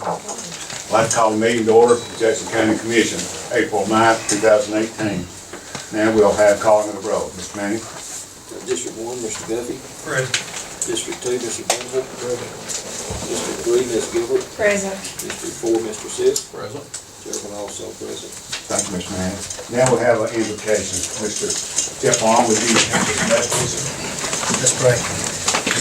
I'd like to call the meeting to order, Jackson County Commission, April 9th, 2018. Now we'll have calling of the roll. Mr. Manning. District 1, Mr. Guffey. Present. District 2, Mr. Venable. Present. District 3, Ms. Gilbert. Present. District 4, Mr. Sisk. Present. Chairman also present. Thank you, Mr. Manning. Now we'll have an invocation. Mr. Jeff Long, would you bless us? Let's pray.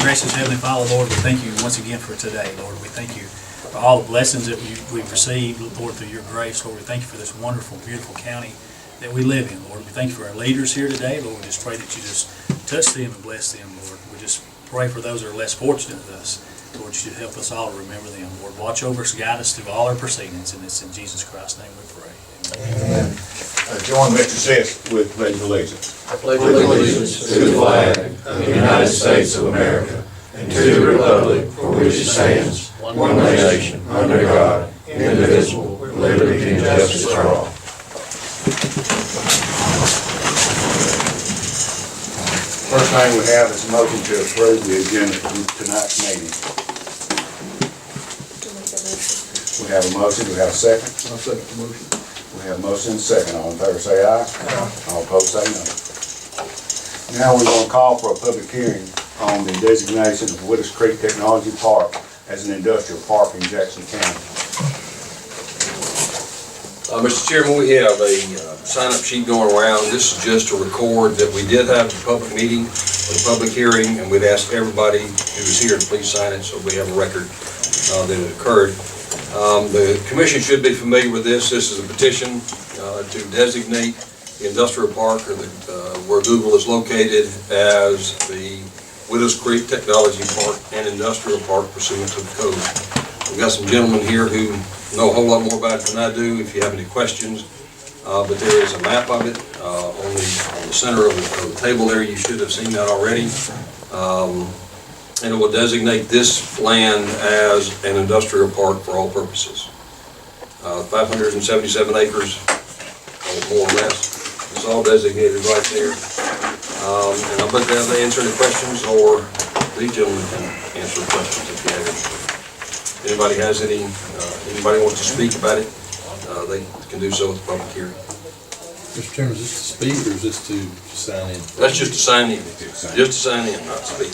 Gracious Heavenly Father, Lord, we thank you once again for today, Lord. We thank you for all the blessings that we've received, Lord, through your grace. Lord, we thank you for this wonderful, beautiful county that we live in, Lord. We thank you for our leaders here today, Lord. We just pray that you just touch them and bless them, Lord. We just pray for those that are less fortunate than us. Lord, you should help us all to remember them. Lord, watch over us, guide us through all our proceedings, and it's in Jesus Christ's name we pray. Amen. Join Mr. Sisk with Pledge of Allegiance. I pledge allegiance to the flag of the United States of America and to the republic for which it stands, one nation, under God, indivisible, with liberty and justice for all. First thing we have is a motion to approve the agenda for tonight's meeting. We have a motion. Do we have a second? I'll second the motion. We have a motion and a second. All in favor say aye. Aye. All opposed say no. Now we're going to call for a public hearing on the designation of Widows Creek Technology Park as an industrial park in Jackson County. Mr. Chairman, we have a sign-up sheet going around. This is just to record that we did have a public meeting, a public hearing, and we'd ask everybody who was here to please sign it so we have a record that it occurred. The commission should be familiar with this. This is a petition to designate the industrial park, or where Google is located, as the Widows Creek Technology Park and Industrial Park pursuant to the code. We've got some gentlemen here who know a whole lot more about it than I do if you have any questions, but there is a map of it on the center of the table there. You should have seen that already. And it will designate this land as an industrial park for all purposes. 577 acres, or more or less. It's all designated right there. And I'll be glad to answer any questions, or the gentleman can answer questions if you have any. Anybody has any, anybody wants to speak about it, they can do so at the public hearing. Mr. Chairman, is this to speak or is this to sign in? That's just to sign in. Just to sign in, not to speak.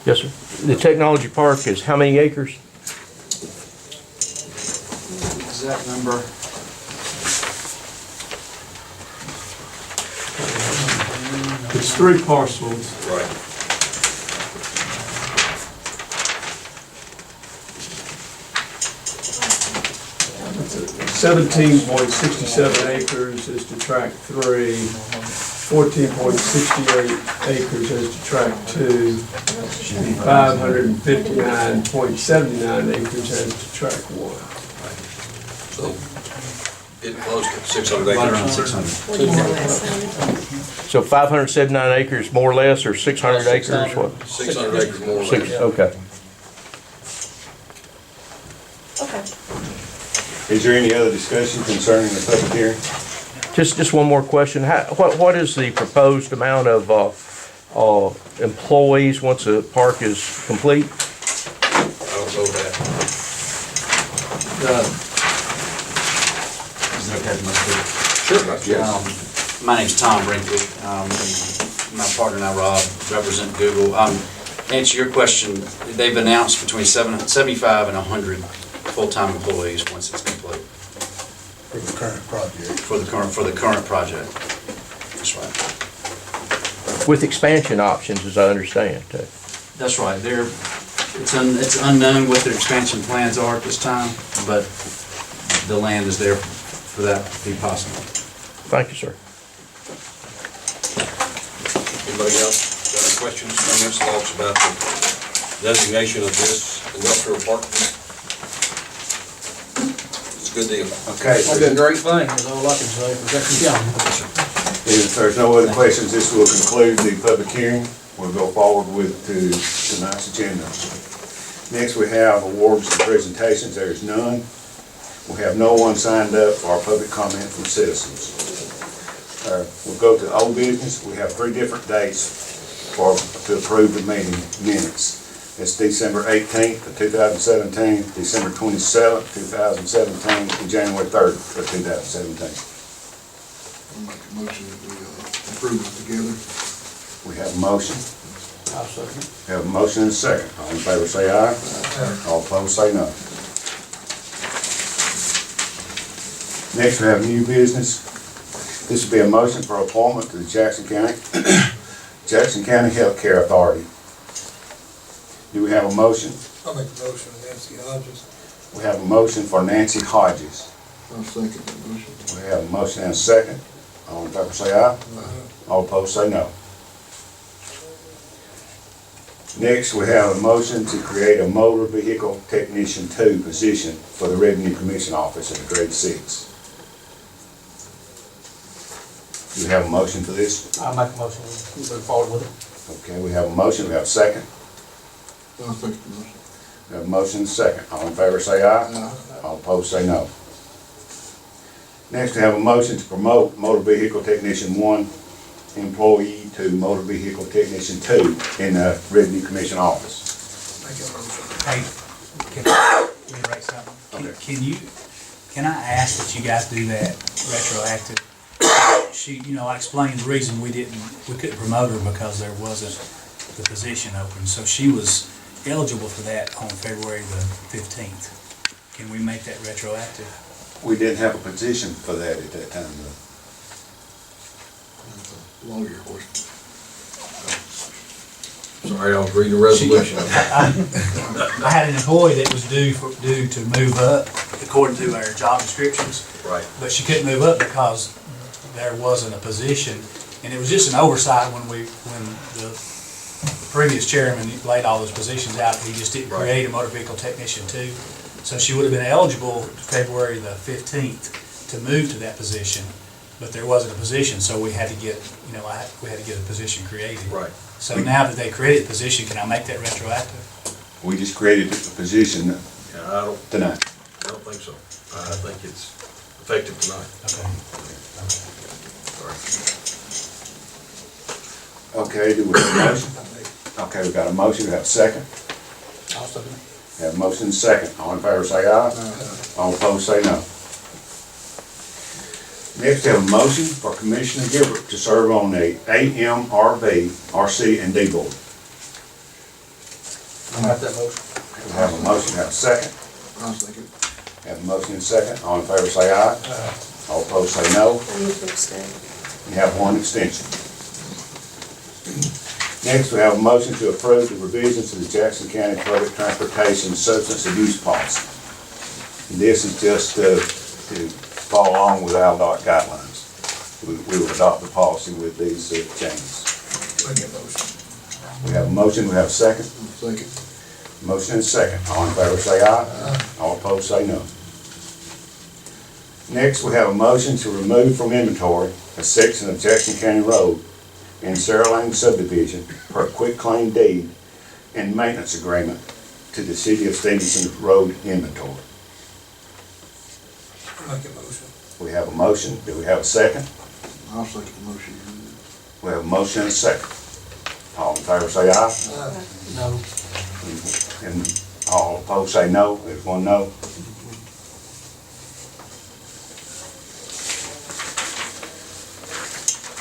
Yes, sir. The technology park is how many acres? Exact number. It's 3 parcels. Right. $17.67 acres is to track 3, 14.68 acres is to track 2, and 559.79 acres is to track 1. So, getting close to 600 acres. Right around 600. So 579 acres more or less, or 600 acres, what? 600 acres more or less. Okay. Okay. Is there any other discussion concerning the public hearing? Just one more question. What is the proposed amount of employees once the park is complete? I don't know that. Is it okay if I speak? Sure, yes. My name's Tom Brinkley. My partner and I, Rob, represent Google. Answer your question, they've announced between 75 and 100 full-time employees once it's complete. For the current project. For the current project. That's right. With expansion options, as I understand, too. That's right. It's unknown what their expansion plans are at this time, but the land is there for that to be possible. Thank you, sir. Anybody else got any questions, comments, thoughts about the designation of this industrial park? It's a good deal. Okay. It's a great thing, is all I can say. If there's no other questions, this will conclude the public hearing. We'll go forward with tonight's agenda. Next, we have awards and presentations. There is none. We have no one signed up for our public comment from citizens. We'll go to old business. We have 3 different dates to approve the meeting minutes. It's December 18th of 2017, December 27th, 2017, and January 3rd of 2017. I'll make a motion that we approve it together. We have a motion. I'll second. We have a motion and a second. All in favor say aye. All opposed say no. Next, we have new business. This will be a motion for appointment to the Jackson County Healthcare Authority. Do we have a motion? I'll make a motion, Nancy Hodges. We have a motion for Nancy Hodges. I'll second that motion. We have a motion and a second. All in favor say aye. All opposed say no. Next, we have a motion to create a motor vehicle technician 2 position for the Revenue Commission Office at grade 6. Do we have a motion for this? I'll make a motion, we move forward with it. Okay, we have a motion, we have a second. I'll second the motion. We have a motion and a second. All in favor say aye. All opposed say no. Next, we have a motion to promote motor vehicle technician 1 employee to motor vehicle technician 2 in the Revenue Commission Office. Make a motion. Hey, can I reiterate something? Okay. Can I ask that you guys do that retroactive? She, I explained the reason we couldn't promote her because there wasn't the position open. So she was eligible for that on February the 15th. Can we make that retroactive? We didn't have a position for that at that time, though. Lawyer horse. Sorry, I was reading the resolution. I had an employee that was due to move up according to our job descriptions. Right. But she couldn't move up because there wasn't a position. And it was just an oversight when the previous chairman laid all those positions out. He just didn't create a motor vehicle technician 2. So she would have been eligible February the 15th to move to that position, but there wasn't a position, so we had to get, we had to get a position created. Right. So now that they created a position, can I make that retroactive? We just created a position Yeah, I tonight. don't think so. I think it's effective tonight. Okay. Okay, do we have a motion? Okay, we got a motion, we have a second. I'll second it. We have a motion and a second. All in favor say aye. All opposed say no. Next, we have a motion for Commissioner Gilbert to serve on the AMRV, RC, and D board. I'll make that motion. We have a motion, we have a second. I'll second. We have a motion and a second. All in favor say aye. All opposed say no. You have 1 extension. Next, we have a motion to approve the revisions to the Jackson County Public Transportation Substance Abuse Policy. And this is just to follow along with ALDOT guidelines. We will adopt the policy with these changes. Make a motion. We have a motion, we have a second. Second. Motion and a second. All in favor say aye. All opposed say no. Next, we have a motion to remove from inventory a section of Jackson County Road in Sarah Lane subdivision per quitclaim deed and maintenance agreement to the City of Stevenson road inventory. Make a motion. We have a motion. Do we have a second? I'll second the motion. We have a motion and a second. All in favor say aye. No. And all opposed say no. There's 1 no.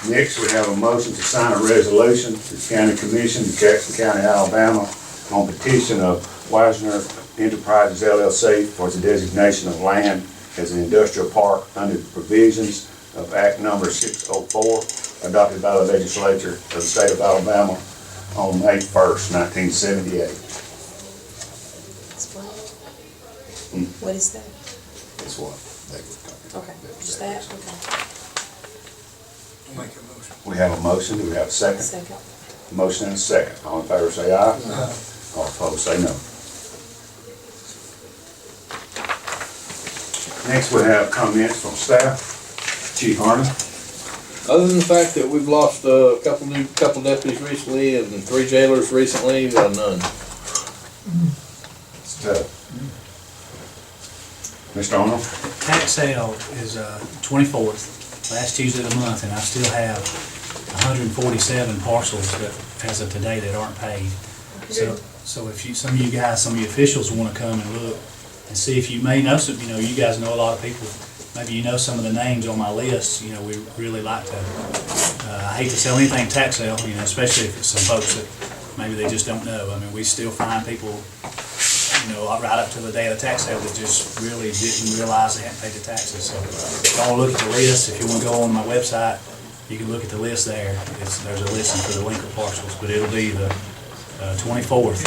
Next, we have a motion to sign a resolution to the County Commission of Jackson County, Alabama on petition of Wisner Enterprises LLC for the designation of land as an industrial park under the provisions of Act Number 604 adopted by the legislature of the state of Alabama on May 1st, 1978. Explain. Hmm. What is that? That's what they were talking about. Okay, just that, okay. Make a motion. We have a motion. Do we have a second? Second. Motion and a second. All in favor say aye. All opposed say no. Next, we have comments from staff. Chief Harney. Other than the fact that we've lost a couple deputies recently and 3 jailers recently, none. It's tough. Mr. Arnold? Tax sale is 24th, last Tuesday of the month, and I still have 147 parcels that, as of today, that aren't paid. So if you, some of you guys, some of you officials wanna come and look and see if you may know some, you know, you guys know a lot of people. Maybe you know some of the names on my list, you know, we really like to, I hate to sell anything tax sale, you know, especially if it's some folks that maybe they just don't know. I mean, we still find people, you know, right up to the day of the tax sale that just really didn't realize they hadn't paid the taxes. So if y'all look at the list, if you wanna go on my website, you can look at the list there. There's a listing for the Lincoln parcels, but it'll be the 24th,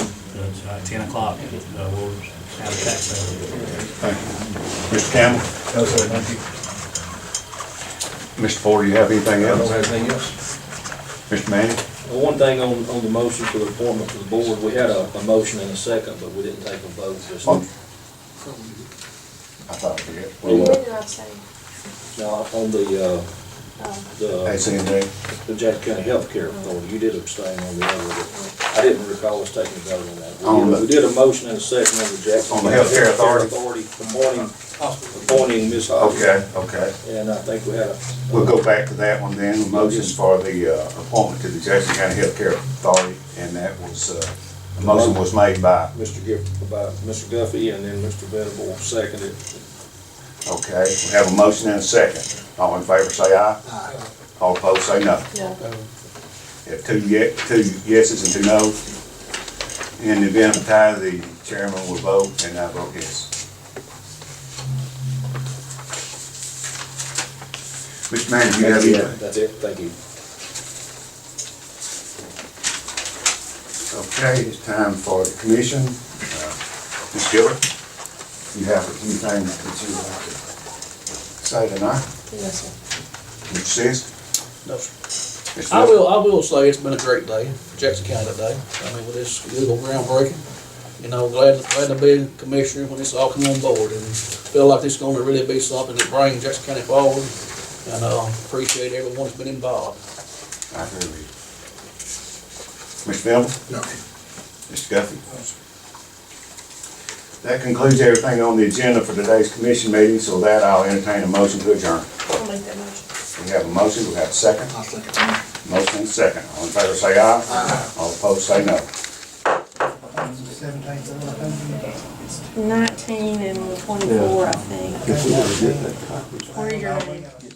at 10 o'clock. We'll have a tax sale. Thank you. Mr. Campbell? No, sir, thank you. Mr. Ford, do you have anything I don't else? have anything else. Mr. Manning? Well, one thing on the motion for the appointment to the board, we had a motion and a second, but we didn't take a vote. Just Oh. I thought we did. Well, When did I say? now, on the ACND? the Jackson County Healthcare Authority, you did abstain on the other, but I didn't recall us taking a vote on that. On We did a motion and a second on the Jackson. On the County Healthcare Authority? appointing Ms. Hospital. Okay, okay. And I think we had a. We'll go back to that one then. The motion's for the appointment to the Jackson County Healthcare Authority, and that was, the motion was made by, By Mr. Guffey, and then Mr. Venable seconded. okay, we have a motion and a second. All in favor say aye. Aye. All opposed say no. No. We have two yeses and two noes. In the event of a tie, the chairman will vote, and I vote yes. Mr. Manning, do you have anything? That's it, thank you. Okay, it's time for the commission. Ms. Gillard, you have anything that you would like to say tonight? Yes, sir. Mr. Sis? No, sir. Mr. I Miller? will say it's been a great day for Jackson County today. I mean, with this legal groundbreaking, you know, glad to be a commissioner when this all come on board, and feel like this is gonna really be something that brings Jackson County forward, and appreciate everyone that's been involved. I agree with you. Mr. Miller? No. Mr. Guffey? That concludes everything on the agenda for today's commission meeting, so that I'll entertain a motion to adjourn. I'll make that motion. We have a motion, we have a second. I'll second that. Motion and a second. All in favor say aye. Aye. All opposed say no. 19 and 24, I think. Where are you at?